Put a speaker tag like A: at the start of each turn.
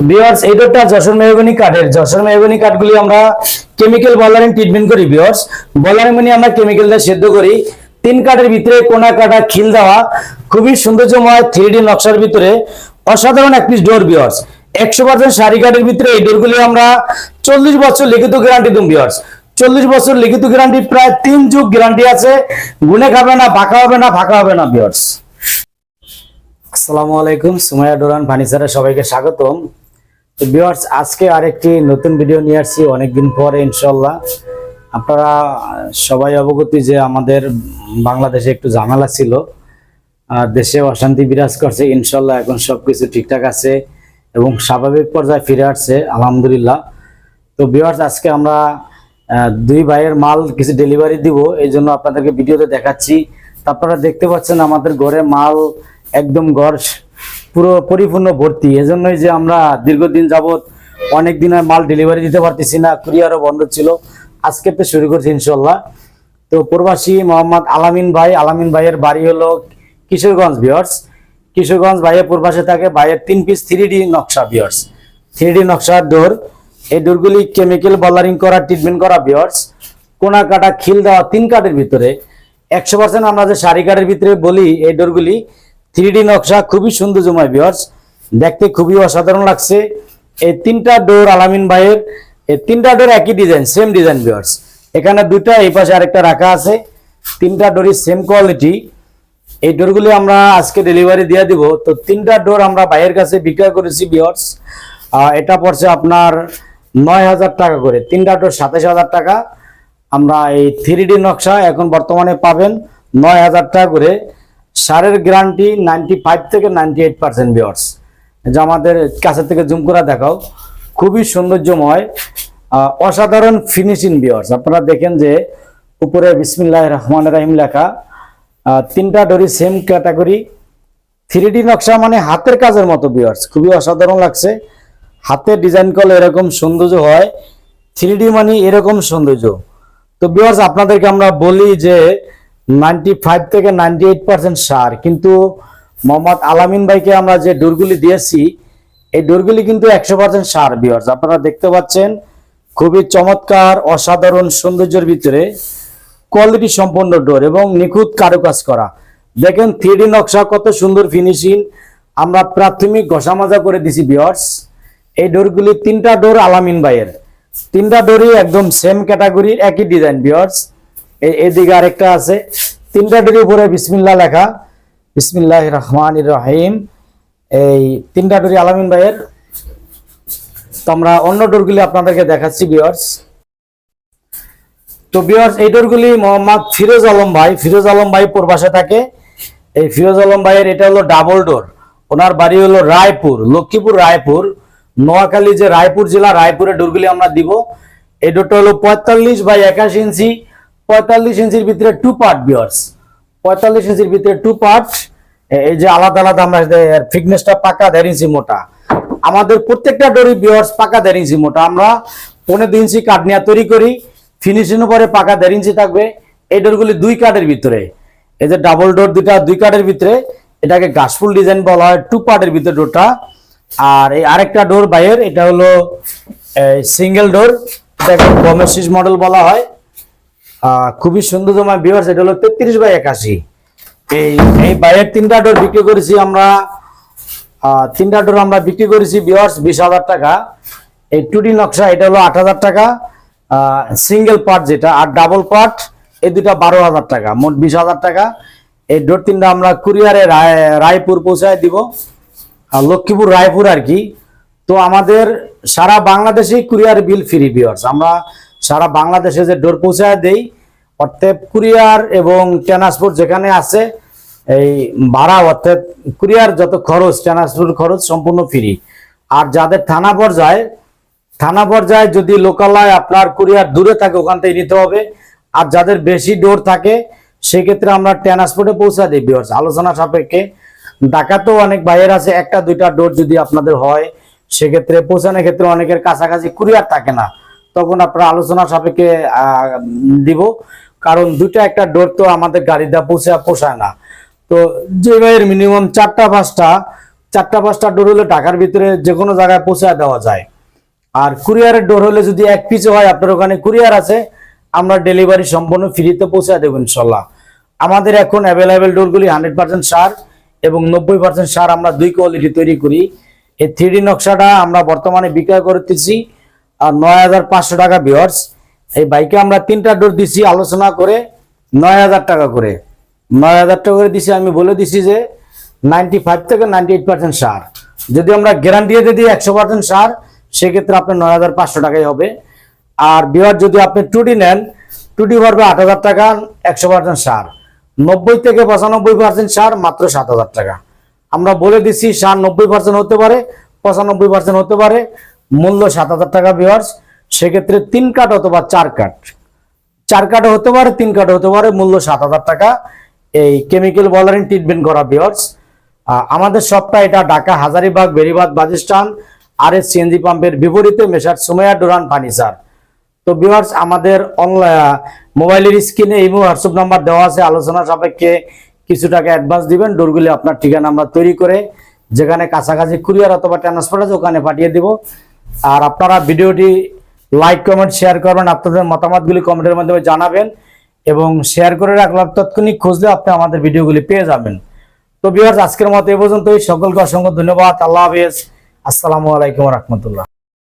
A: Viewers এই ডোরটা Jessore mahogany কাঠগুলি আমরা chemical বলারিং treatment করি। ভিউয়ার্স বলারিং মানে আমরা কেমিক্যালটা সেদ্ধ করি। 3 কাঠের ভিতরে কোনা কাটা খিল দেওয়া খুবই সৌন্দর্যময় 3D নকশার ভিতরে অসাধারণ এক পিস ডোর। ভিউয়ার্স 100% সারি কাঠের ভিতরে এই ডোরগুলি আমরা 40 বছর লিখিত গ্যারান্টি দিই। ভিউয়ার্স 40 বছর লিখিত গ্যারান্টি, প্রায় 3 যুগ গ্যারান্টি আছে। গুনে খাবে না, বাঁকা হবে না, ফাঁকা হবে না। ভিউয়ার্স আসসালামু আলাইকুম, সুমাইয়া ডোর অ্যান্ড ফার্নিচারে সবাইকে স্বাগতম। তো ভিউয়ার্স আজকে আরেকটি নতুন ভিডিও নিয়ে আসছি অনেকদিন পরে ইনশাআল্লাহ। আপনারা সবাই অবগত যে আমাদের বাংলাদেশে একটু ঝামেলা ছিল, দেশে অশান্তি বিরাজ করছে। ইনশাআল্লাহ এখন সবকিছু ঠিকঠাক আছে এবং স্বাভাবিক পর্যায়ে ফিরে আসছে আলহামদুলিল্লাহ। তো ভিউয়ার্স আজকে আমরা দুই ভাইয়ের মাল কিছু ডেলিভারি দিব, এই জন্য আপনাদেরকে ভিডিওতে দেখাচ্ছি। আপনারা দেখতে পাচ্ছেন আমাদের ঘরে মাল একদম ঘর পুরো পরিপূর্ণ ভর্তি। এজন্যই যে আমরা দীর্ঘদিন যাবত অনেক দিনের মাল ডেলিভারি দিতে পারতেছি না, কুরিয়ারও বন্ধ ছিল। আজকে তো শুরু করছি ইনশাআল্লাহ। তো প্রবাসী মোহাম্মদ আলামিন ভাইয়ের বাড়ি হলো কিশোরগঞ্জ। ভিউয়ার্স কিশোরগঞ্জ ভাইয়ের প্রবাসে থাকে। ভাইয়ের 3 পিস 3D নকশা। ভিউয়ার্স 3D নকশার ডোর, এই ডোরগুলি কেমিক্যাল বলারিং করা ট্রিটমেন্ট করা। ভিউয়ার্স কোনা কাটা খিল দেওয়া 3 কাঠের ভিতরে 100% আমরা যে সারি কাঠের ভিতরে বলি এই ডোরগুলি 3D নকশা খুবই সৌন্দর্যময়। ভিউয়ার্স দেখতে খুবই অসাধারণ লাগছে। এই 3টা ডোর আলামিন ভাইয়ের, এই 3টা ডোর একই ডিজাইন, সেম ডিজাইন। ভিউয়ার্স এখানে দুটো, এই পাশে আরেকটা রাখা আছে। 3টা ডোরই সেম কোয়ালিটি। এই ডোরগুলি আমরা আজকে ডেলিভারি দিয়ে দিব। তো 3টা ডোর আমরা ভাইয়ের কাছে বিক্রয় করেছি। ভিউয়ার্স এটা পড়ছে আপনার 9,000 টাকা করে। 3টা ডোর 27,000 টাকা। আমরা এই 3D নকশা এখন বর্তমানে পাবেন 9,000 টাকা করে। সারের গ্যারান্টি 95 থেকে 98%। ভিউয়ার্স যে আমাদের কাছে থেকে জুম করে দেখাও, খুবই সৌন্দর্যময় অসাধারণ ফিনিশিং। ভিউয়ার্স আপনারা দেখেন যে উপরে বিসমিল্লাহির রহমানির রহিম লেখা। 3টা ডোরি সেম ক্যাটাগরি 3D নকশা, মানে হাতের কাজের মতো। ভিউয়ার্স খুবই অসাধারণ লাগছে। হাতে ডিজাইন করলে এরকম সৌন্দর্য হয়, 3D মানে এরকম সৌন্দর্য। তো ভিউয়ার্স আপনাদেরকে আমরা বলি যে 95 থেকে 98% সার, কিন্তু মোহাম্মদ আলামিন ভাইকে আমরা যে ডোরগুলি দিয়েছি এই ডোরগুলি কিন্তু 100% সার। ভিউয়ার্স আপনারা দেখতে পাচ্ছেন খুবই চমৎকার অসাধারণ সৌন্দর্যের ভিতরে কোয়ালিটি সম্পন্ন ডোর এবং নিখুঁত কারুকাজ করা। দেখেন 3D নকশা কত সুন্দর ফিনিশিং, আমরা প্রাথমিক ঘষা মাজা করে দিছি। ভিউয়ার্স এই ডোরগুলি 3টা ডোর আলামিন ভাইয়ের, 3টা ডোরই একদম সেম ক্যাটাগরির একই ডিজাইন। ভিউয়ার্স এইদিকে আরেকটা আছে। 3টা ডোরের উপরে বিসমিল্লাহ লেখা, বিসমিল্লাহির রহমানির রহিম। এই 3টা ডোরি আলামিন ভাইয়ের। তো আমরা অন্য ডোরগুলি আপনাদেরকে দেখাচ্ছি। ভিউয়ার্স তো ভিউয়ার্স এই ডোরগুলি মোহাম্মদ ফিরোজ আলম ভাই প্রবাসে থাকে। এই ফিরোজ আলম ভাইয়ের এটা হলো ডাবল ডোর। ওনার বাড়ি হলো রায়পুর, লক্ষ্মীপুর রায়পুর, নোয়াখালী যে রায়পুর জেলা, রায়পুরের ডোরগুলি আমরা দিব। এই ডোরটা হলো 45 বাই 81 ইঞ্চি, 45 ইঞ্চির ভিতরে 2 পার্ট। ভিউয়ার্স 45 ইঞ্চির ভিতরে 2 পার্ট। এই যে আলাদা আলাদা আমরা ফিটনেসটা পাকা 1.5 ইঞ্চি মোটা। আমাদের প্রত্যেকটা ডোরই ভিউয়ার্স পাকা 1.5 ইঞ্চি মোটা। আমরা 15 ইঞ্চি কাঠ নিয়ে তৈরি করি, ফিনিশিং পরে পাকা 1.5 ইঞ্চি থাকবে। এই ডোরগুলি 2 কাঠের ভিতরে, এই যে ডাবল ডোর দুটা 2 কাঠের ভিতরে, এটাকে গাছফুল ডিজাইন বলা হয়, 2 পার্টের ভিতরে ডোরটা। আর এই আরেকটা ডোর বাইরের, এটা হলো সিঙ্গেল ডোর, এটাকে ডোমেস্টিক মডেল বলা হয়। খুবই সুন্দরময়। ভিউয়ার্স এটা হলো 33 বাই 81। এই বাইরের 3টা ডোর বিক্রি করেছি আমরা, 3টা ডোর আমরা বিক্রি করেছি ভিউয়ার্স 20,000 টাকা। এই 2D নকশা এটা হলো 8,000 টাকা সিঙ্গেল পার্ট যেটা, আর ডাবল পার্ট এই দুটা 12,000 টাকা, মোট 20,000 টাকা। এই ডোর 3টা আমরা কুরিয়ারে রায়পুর পৌঁছায় দিব, লক্ষ্মীপুর রায়পুর আর কি। তো আমাদের সারা বাংলাদেশে কুরিয়ার বিল ফ্রি। ভিউয়ার্স আমরা সারা বাংলাদেশে যে ডোর পৌঁছায় দেই, অর্থাৎ কুরিয়ার এবং ট্রান্সপোর্ট যেখানে আছে এই ভাড়া, অর্থাৎ কুরিয়ার যত খরচ, ট্রান্সপোর্ট খরচ সম্পূর্ণ ফ্রি। আর যাদের থানা পর্যায়ে যদি লোকালয় আপনার কুরিয়ার দূরে থাকে ওখান থেকে নিতে হবে। আর যাদের বেশি ডোর থাকে সেক্ষেত্রে আমরা ট্রান্সপোর্টে পৌঁছা দিই। ভিউয়ার্স আলোচনা সাপেক্ষে, ঢাকাতেও অনেক ভাইয়ের আছে, 1টা 2টা ডোর যদি আপনাদের হয় সেক্ষেত্রে পৌঁছানোর ক্ষেত্রে অনেকের কাছাকাছি কুরিয়ার থাকে না, তখন আপনারা আলোচনা সাপেক্ষে দিব। কারণ 2টা 1টা ডোর তো আমাদের গাড়িটা পোষায় না। তো যে ভাইয়ের মিনিমাম 4টা 5টা 4টা 5টা ডোর হলে ঢাকার ভিতরে যে কোনো জায়গায় পৌঁছে দেওয়া যায়। আর কুরিয়ারের ডোর হলে যদি 1 পিসও হয়, আপনার ওখানে কুরিয়ার আছে, আমরা ডেলিভারি সম্পূর্ণ ফ্রিতে পৌঁছে দেবো ইনশাল্লাহ। আমাদের এখন অ্যাভেলেবেল ডোরগুলি 100% সার এবং 90% সার আমরা 2 কোয়ালিটি তৈরি করি। এই 3D নকশাটা আমরা বর্তমানে বিক্রয় করতেছি 9,500 টাকা ভিউয়ার্স। এই বাইকে আমরা 3টা ডোর দিছি আলোচনা করে 9,000 টাকা করে, 9,000 টাকা করে দিছি। আমি বলে দিছি যে 95 থেকে 98% সার। যদি আমরা গ্যারান্টি দিয়ে দিই 100% সার, সেক্ষেত্রে আপনার 9,500 টাকাই হবে। আর ভিউয়ার যদি আপনি 2D নেন, 2D পড়বে 8,000 টাকা, 100% সার। 90 থেকে 95% সার মাত্র 7,000 টাকা। আমরা বলে দিচ্ছি সার 90% হতে পারে, 95% হতে পারে, মূল্য 7,000 টাকা ভিউয়ার্স। সেক্ষেত্রে 3 কাঠ অথবা 4 কাঠ, 4 কাঠও হতে পারে, 3 কাঠও হতে পারে, মূল্য 7,000 টাকা। এই কেমিক্যাল বলারিং ট্রিটমেন্ট করা ভিউয়ার্স। আমাদের শপটা এটা ঢাকা হাজারীবাগ বেরিবাদ বাজিস্টান RS CNG পাম্পের বিপরীতে মেসার সুমাইয়া ডোর অ্যান্ড ফার্নিচার। তো ভিউয়ার্স, আমাদের মোবাইলের স্ক্রিনে এই হোয়াটসঅ্যাপ নাম্বার দেওয়া আছে। আলোচনা সাপেক্ষে কিছু টাকা অ্যাডভান্স দিবেন, ডোরগুলি আপনার ঠিকানা আমরা তৈরি করে যেখানে কাছাকাছি কুরিয়ার অথবা ট্রান্সপোর্ট আছে ওখানে পাঠিয়ে দিব। আর আপনারা ভিডিওটি লাইক কমেন্ট শেয়ার করবেন, আপনাদের মতামতগুলি কমেন্টের মাধ্যমে জানাবেন এবং শেয়ার করে রাখলে তাৎক্ষণিক খুঁজলে আপনি আমাদের ভিডিওগুলি পেয়ে যাবেন। তো ভিউয়ার্স, আজকের মতো এই পর্যন্তই। সকলকে অসংখ্য ধন্যবাদ। আল্লাহ হাফেজ। আসসালামু আলাইকুম ওয়া রাহমাতুল্লাহ।